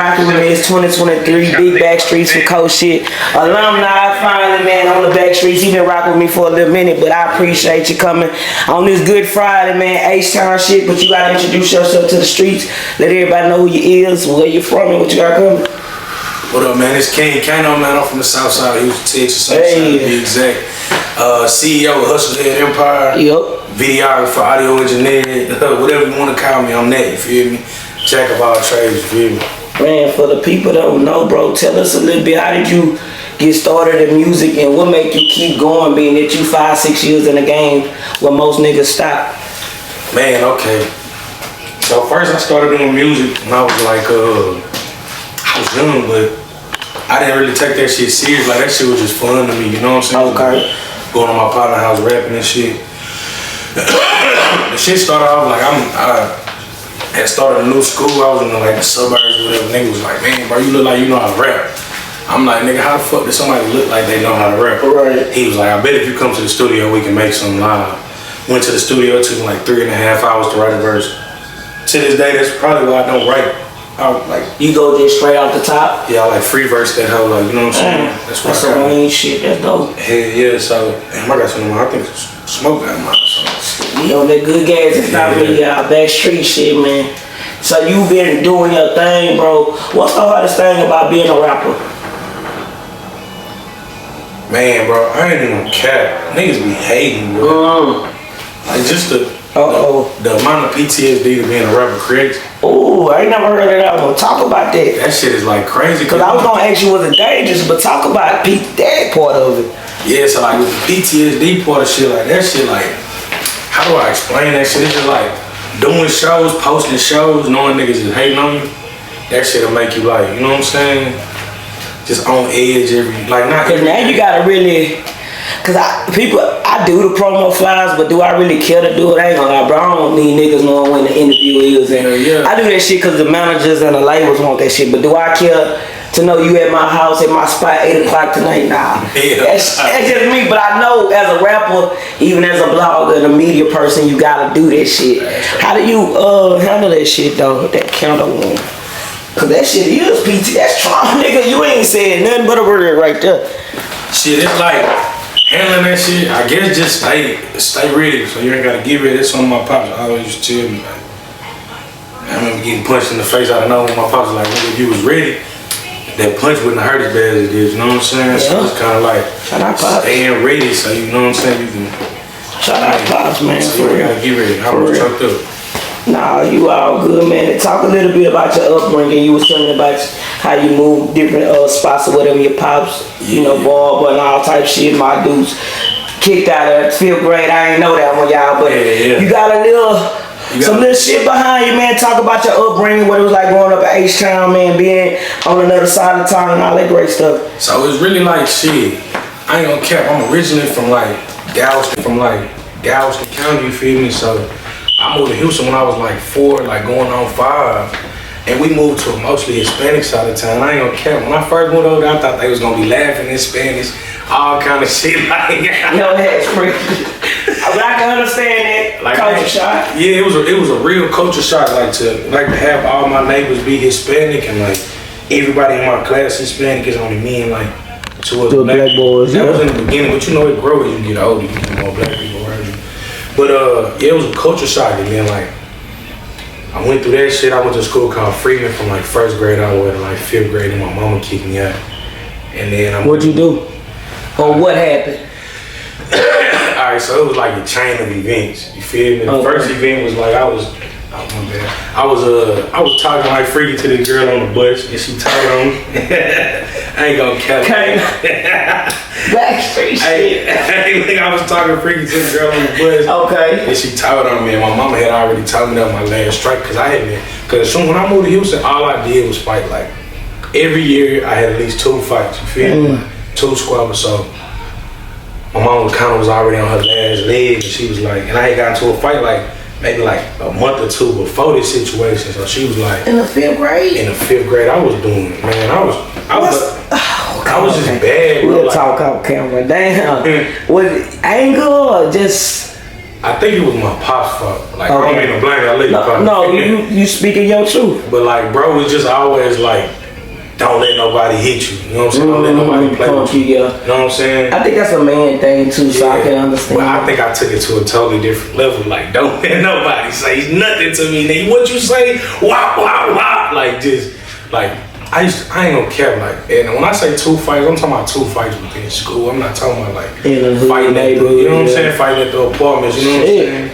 Rocking with me, it's 2023, big back streets for coach shit. Alumni finally, man, on the back streets. He been rocking with me for a little minute, but I appreciate you coming on this Good Friday, man. H-Town shit, but you gotta introduce yourself to the streets. Let everybody know who you is, where you from, and what you got coming. What up, man? It's Khayno, man. I'm from the south side of Houston, Texas, to be exact. CEO of Hustle Head Empire. Yup. Videographer, audio engineer, whatever you want to call me, I'm that, you feel me? Jack of all trades, you feel me? Man, for the people that don't know, bro, tell us a little bit, how did you get started in music and what make you keep going, being that you 5-6 years in the game where most niggas stop? Man, okay. So first I started doing music when I was like, I was young, but I didn't really take that shit serious. Like, that shit was just fun to me, you know what I'm saying? Okay. Going to my partner's house rapping and shit. The shit started off like I had started a new school. I was in like the suburbs or whatever. Nigga was like, man, bro, you look like you know how to rap. I'm like, nigga, how the fuck does somebody look like they know how to rap? Right. He was like, I bet if you come to the studio, we can make something live. Went to the studio, it took me like 3.5 hours to write a verse. To this day, that's probably why I don't write. You go just straight off the top? Yeah, I like free verse that hoe, like, you know what I'm saying? That's some mean shit, that's dope. Hell yeah, so, damn, I got some, I think smoke got mine. We on that good gas, it's not really back street shit, man. So you been doing your thing, bro. What's the hardest thing about being a rapper? Man, bro, I ain't even cap. Niggas be hating, bro. Like, just the amount of PTSD that being a rapper creates. Oh, I ain't never heard of that one. Talk about that. That shit is like crazy. Cause I was gonna ask you was it dangerous, but talk about that part of it. Yeah, so like with the PTSD part of shit, like that shit, like, how do I explain that shit? It's just like doing shows, posting shows, knowing niggas is hating on you. That shit'll make you like, you know what I'm saying? Just on edge Cause now you gotta really, cause I do the promo flyers, but do I really care to do it? I ain't gonna lie, bro. I don't need niggas knowing when the interview is. And I do that shit cause the managers and the labels want that shit. But do I care to know you at my house, at my spot, 8 o'clock tonight? Nah. Yeah. That's just me. But I know as a rapper, even as a blogger and a media person, you gotta do that shit. How do you handle that shit though? That counter one. Cause that shit is PT. That's trauma, nigga. You ain't saying nothing but a word right there. Shit, it's like handling that shit. I guess just stay ready, so you ain't gotta get ready. That's something my pops always used to tell me. Like, I remember getting punched in the face out of nowhere. My pops was like, nigga, if you was ready, that punch wouldn't hurt as bad as it did. You know what I'm saying? Yeah. So it's kind of like staying ready, so you know what I'm saying. You can. Shout out Pops, man. So you gotta get ready. I was chucked up. Nah, you all good, man. Talk a little bit about your upbringing. You was telling me about how you moved different spots or whatever. Your pops, you know, ball, and all type shit. My dudes kicked out of 5th grade. I ain't know that one, y'all, but you got a little, some little shit behind you, man. Talk about your upbringing, what it was like growing up at H-Town, man, being on another side of town and all that great stuff. So it's really like shit. I ain't gonna cap. I'm originally from Galveston County, you feel me? So I moved to Houston when I was like 4, like going on 5. And we moved to a mostly Hispanic side of town. I ain't gonna care. When I first moved over there, I thought they was gonna be laughing in Spanish, all kind of shit. Like, no, that's crazy. But I can understand that like, culture shock. Yeah, it was a real culture shock. Like to have all my neighbors be Hispanic and like everybody in my class Hispanic is only me and like 2 other black boys. That was in the beginning, but you know it grows as you get older. You get more black people around you. But yeah, it was a culture shock, and then like I went through that shit. I went to a school called Freeman from like 1st grade all the way to like 5th grade, and my mama kicked me out. And then what'd you do? Or what happened? Alright, so it was like a chain of events. You feel me? The first event was like I was talking like freaky to this girl on the bus, and she told on me. I ain't gonna catch it. Backstreet shit. I was talking freaky to the girl on the bus. Okay. And she told on me, and my mama had already told me that was my last strike, cause as soon when I moved to Houston, all I did was fight. Like every year, I had at least 2 fights. You feel me? 2 squabbles. So my mom was already on her last leg, and she was like, and I had gotten into a fight like maybe like a month or 2 before this situation. So she was like, in the 5th grade? In the 5th grade, I was doing it, man. I was just bad. We'll talk off camera. Damn. Was it anger or just I think it was my pop's fault. Like, I don't mean to blame, I let you pop. No, you speaking your truth. But like, bro, was just always like, don't let nobody hit you. You know what I'm saying? Don't let nobody play with you. You know what I'm saying? I think that's a man thing too, so I can understand. Well, I think I took it to a totally different level. Like, don't let nobody say nothing to me, nigga. What you say? Wop, wop, wop. Like, just, like, I ain't gonna care. Like, and when I say 2 fights, I'm talking about 2 fights within school. I'm not talking about, like, fighting at the, you know what I'm saying? Fighting at the apartments, you know what I'm saying?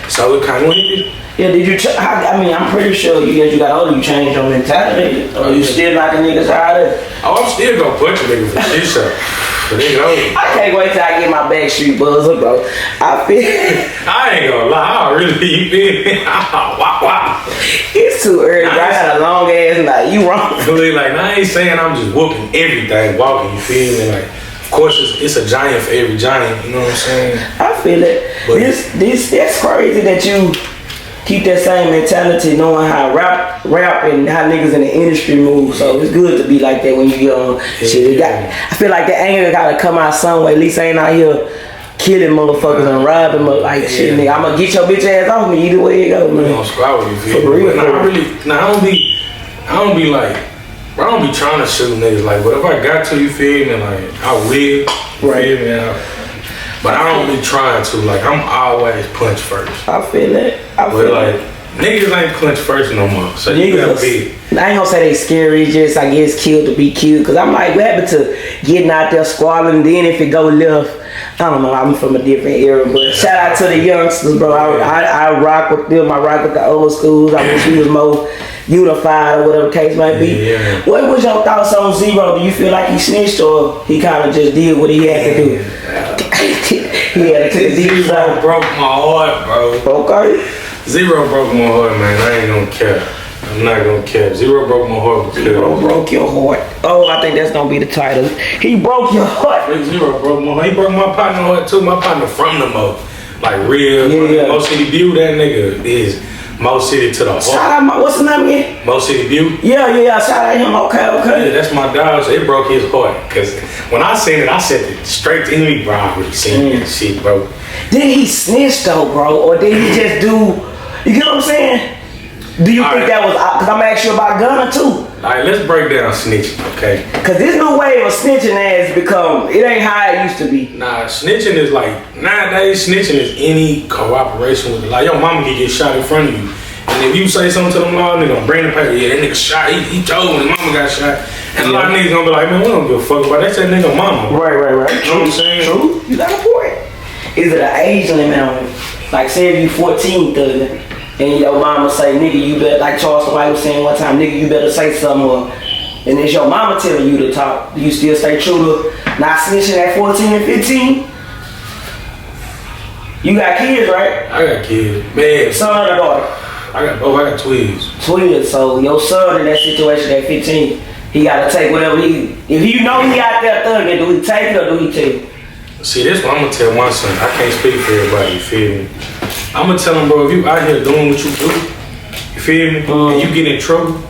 So it kind of went. Yeah, did you? I mean, I'm pretty sure as you got older, you changed your mentality. Or you still knocking niggas out of it? Oh, I'm still gonna punch a nigga for shit show. I can't wait till I get my Backstreet buzz up, bro. I ain't gonna lie, I really you feel me? Wop, wop. It's too early, bro. I had a long ass night. You wrong. Like, I ain't saying I'm just whooping everything, walking, you feel me? Like, of course, it's a giant for every giant, you know what I'm saying? I feel it. But that's crazy that you keep that same mentality, knowing how rap and how niggas in the industry move. So it's good to be like that when you young. I feel like the anger gotta come out some way. At least I ain't out here killing motherfuckers and robbing like shit, nigga. I'm gonna get your bitch ass off me either way it go, man. You don't squat with you, for real. I don't be trying to shoot niggas. Like, but if I got to, you feel me? Like, I will. You feel me? But I don't be trying to. Like, I'm always punch first. I feel it. Niggas ain't punch first no more. So you gotta be. I ain't gonna say they scary, just I guess killed to be killed. Cause I'm like, what happened to getting out there squabbling? Then if it go left, I don't know. I'm from a different era, but shout out to the youngsters, bro. I rock with them. I rock with the old schools. I wish we was more unified or whatever the case might be. Yeah. What was your thoughts on Zero? Do you feel like he snitched or he kind of just did what he had to do? He had to take the Zero broke my heart, bro. Okay. Zero broke my heart, man. I ain't gonna care. I'm not gonna care. Zero broke my heart. Zero broke your heart. Oh, I think that's gonna be the title. He broke your heart. Zero broke my heart. He broke my partner heart too. My partner from the Mo. Like real. Mo City View, that nigga is Mo City to the heart. Shout out what's his name again? Mo City View? Yeah, shout out him. Okay. Yeah, that's my dog, so it broke his heart. Cause when I seen it, I said it straight to him, bro. I already seen that shit, bro. Did he snitch though, bro? Or did he just do, you get what I'm saying? Do you think that was, cause I'm asking you about Gunna too. Alright, let's break down snitching, okay? Cause this new wave of snitching has become, it ain't how it used to be. Nah, snitching is like, nowadays snitching is any cooperation with, like your mama can get shot in front of you. And if you say something to them law, they gonna bring the paper, yeah, that nigga shot, he told when his mama got shot. And a lot of niggas gonna be like, man, we don't give a fuck about that, that's that nigga mama. Right. You know what I'm saying? True, you got a point. Is it an age limit on it? Like say if you 14, 30, and your mama say, nigga, you better, like Charleston White was saying one time, nigga, you better say something, or, and it's your mama telling you to talk, do you still stay true to not snitching at 14 and 15? You got kids, right? I got kids. Man. Son or daughter? I got twins. Twins, so your son in that situation at 15, he gotta take whatever if you know he out there thugging, do he take it or do he take it? See, this what I'm gonna tell my son. I can't speak for everybody, you feel me? I'm gonna tell him, bro, if you out here doing what you do, you feel me? And you get in trouble,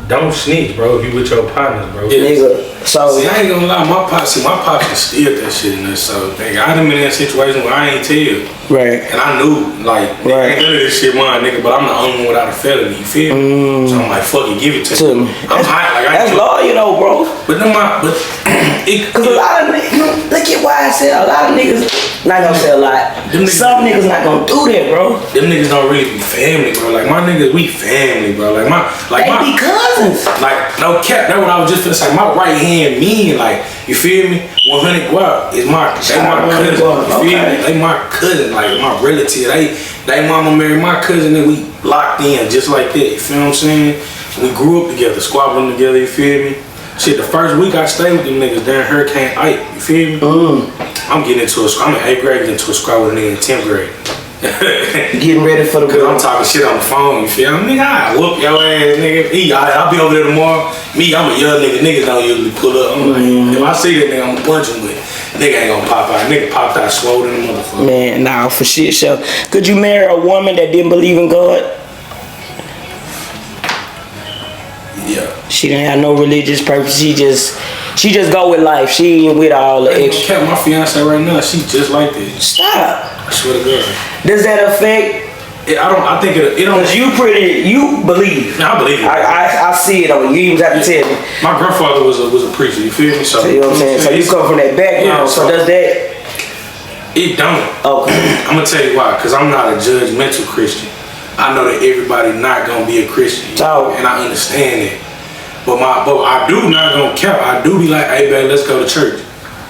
don't snitch, bro, if you with your partners, bro. Nigga, so see, I ain't gonna lie, my pops can steal that shit in there, so nigga, I done been in that situation where I ain't tell. Right. And I knew, like, ain't none of this shit mine, nigga, but I'm the only one without a felony, you feel me? So I'm like, fuck it, give it to me. I'm hot, like, that's lawyer though, bro. But Cause a lot of niggas, look at why I said a lot of niggas, not gonna say a lot, some niggas not gonna do that, bro. Them niggas don't really be family, bro. Like, my niggas, we family, bro. Like, they be cousins. Like, no cap, that's what I was just finna say. My right hand mean, like, you feel me? 100 guap is my cousin. You feel me? They my cousin, like, my relative. They mama married my cousin and we locked in just like that. You feel what I'm saying? We grew up together, squabbling together, you feel me? Shit, the first week I stayed with them niggas during Hurricane Ike, you feel me? I'm getting into I'm in 8th grade, getting into a squad with a nigga in 10th grade. Getting ready for the Cause I'm talking shit on the phone, you feel me? Nigga, I whoop your ass, nigga. I'll be over there tomorrow. Me, I'm a young nigga. Niggas don't usually pull up. I'm like, if I see that nigga, I'm punching with. Nigga ain't gonna pop out. Nigga popped out swollen in the motherfucker. Man, nah, for shit show. Could you marry a woman that didn't believe in God? Yeah. She didn't have no religious purpose. She just She just go with life. She ain't with all the extra. My fiance right now, she just like this. Stop. I swear to God. Does that affect? I think it don't. Cause you believe. I believe it. I see it on you. You even have to tell me. My grandfather was a preacher. You feel me? So you know what I'm saying. So you come from that background. So does that? It don't. Okay. I'm gonna tell you why. Cause I'm not a judgmental Christian. I know that everybody not gonna be a Christian, and I understand it. But I do not gonna cap. I do be like, hey babe, let's go to church,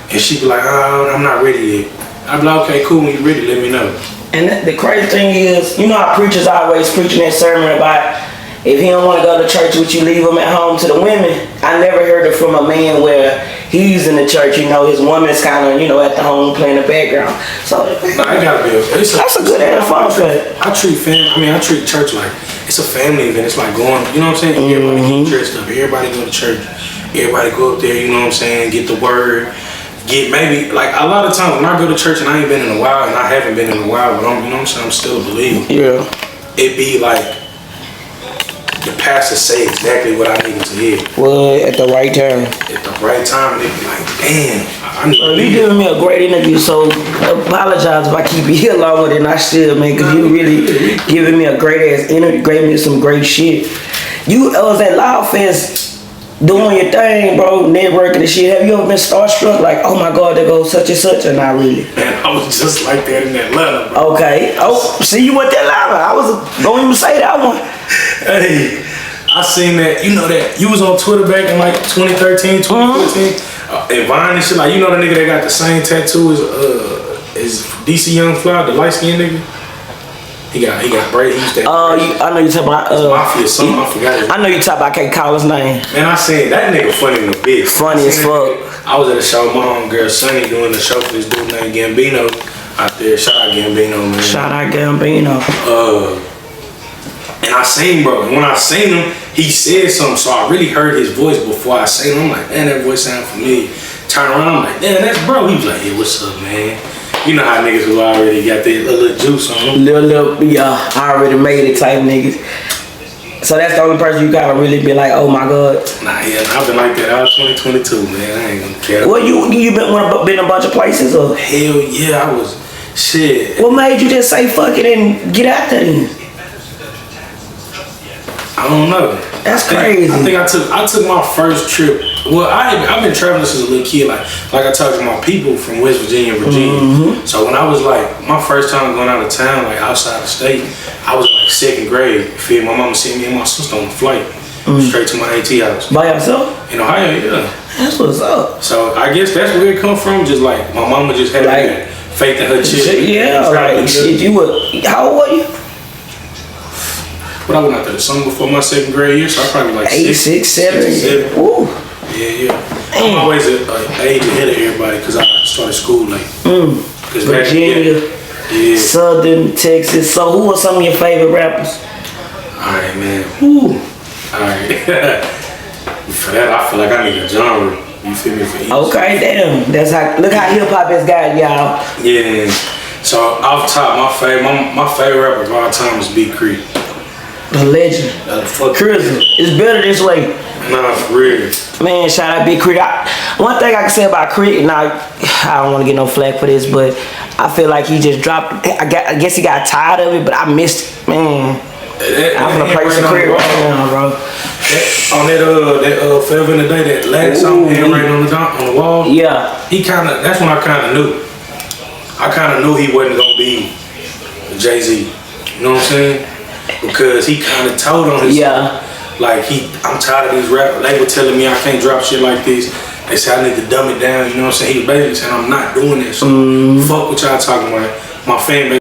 and she be like, oh, I'm not ready yet. I be like, okay, cool. When you ready, let me know. And the crazy thing is, you know how preachers always preaching that sermon about if he don't want to go to church with you, leave him at home to the women. I never heard it from a man where he's in the church, you know, his woman's kind of, you know, at the home playing the background. So I gotta be. That's a good ass fun fact. I treat church like it's a family event. It's like going, you know what I'm saying? Everybody get dressed up. Everybody go to church. Everybody go up there. You know what I'm saying? Get the word. Get maybe like a lot of times when I go to church and I ain't been in a while and I haven't been in a while, but I'm, you know what I'm saying? I'm still a believer. Yeah. It be like the pastor say exactly what I needed to hear. Well, at the right time. At the right time, and they be like, damn, I need to You giving me a great interview, so apologize if I keep you here longer than I should, man, because you really giving me a great ass interview, gave me some great shit. You was at Loud Fest doing your thing, bro, networking and shit. Have you ever been starstruck? Like, oh my God, there goes such and such, or not really? Man, I was just like that in Atlanta, bro. Okay. Oh, see, you went that loud. I don't even say that one. Hey, I seen that, you know that, you was on Twitter back in like 2013, 2014, and Vine and shit, like, you know the nigga that got the same tattoo as DC Young Fly, the light-skinned nigga? He got braids. I know you talking about Mafia something. I forgot it. I know you talking about. I can't call his name. Man, I seen that nigga funny in the bitch. Funny as fuck. I was at a show. My homegirl Sunny doing the show for this dude named Gambino out there. Shout out Gambino, man. Shout out Gambino. And I seen bro. And when I seen him, he said something. So I really heard his voice before I seen him. I'm like, man, that voice sound familiar. Turn around, I'm like, damn, that's bro. He was like, hey, what's up, man? You know how niggas who already got their little juice on them. Little, yeah, I already made it type niggas. So that's the only person you gotta really be like, oh my God. Nah, yeah, I've been like that all 2022, man. I ain't gonna care. Well, you been a bunch of places, or? Hell yeah, I was, shit. What made you just say fuck it and get out there then? I don't know. That's crazy. I think I took my first trip. Well, I've been traveling since a little kid. Like I told you, my people from West Virginia, So when I was like, my first time going out of town, like outside the state, I was in like 2nd grade. You feel me? My mama sent me and my sister on the flight straight to my AT house. By yourself? In Ohio, yeah. That's what's up. So I guess that's where it come from. Just like my mama just had like, faith in her chick. Yeah, like shit. How old were you? But I went out there the summer before my 2nd grade year, so I probably like 6, 7. Woo. Yeah. I'm always an age ahead of everybody because I started school late. Virginia, Southern, Texas. So who are some of your favorite rappers? Alright, man. Woo. Alright. For that, I feel like I need a genre. You feel me? For each. Okay, damn. That's how. Look how hip hop has got y'all. Yeah. So off top, my favorite rapper of all time is Big Creek. The legend. Crazy. It's better this way. Nah, for real. Man, shout out Big Crit. One thing I can say about Crit, and I don't want to get no flack for this, but I feel like he just dropped. I guess he got tired of it, but I missed it, man. I'm gonna play some Crit right now, bro. On that Forever in the Day, that last song, handwriting on the wall. Yeah. That's when I kind of knew. I kind of knew he wasn't gonna be Jay-Z. You know what I'm saying? Because he kind of told on his like I'm tired of these rappers. They were telling me I can't drop shit like this. They said I need to dumb it down. You know what I'm saying? He was basically saying I'm not doing that. So fuck what y'all talking about. My fan base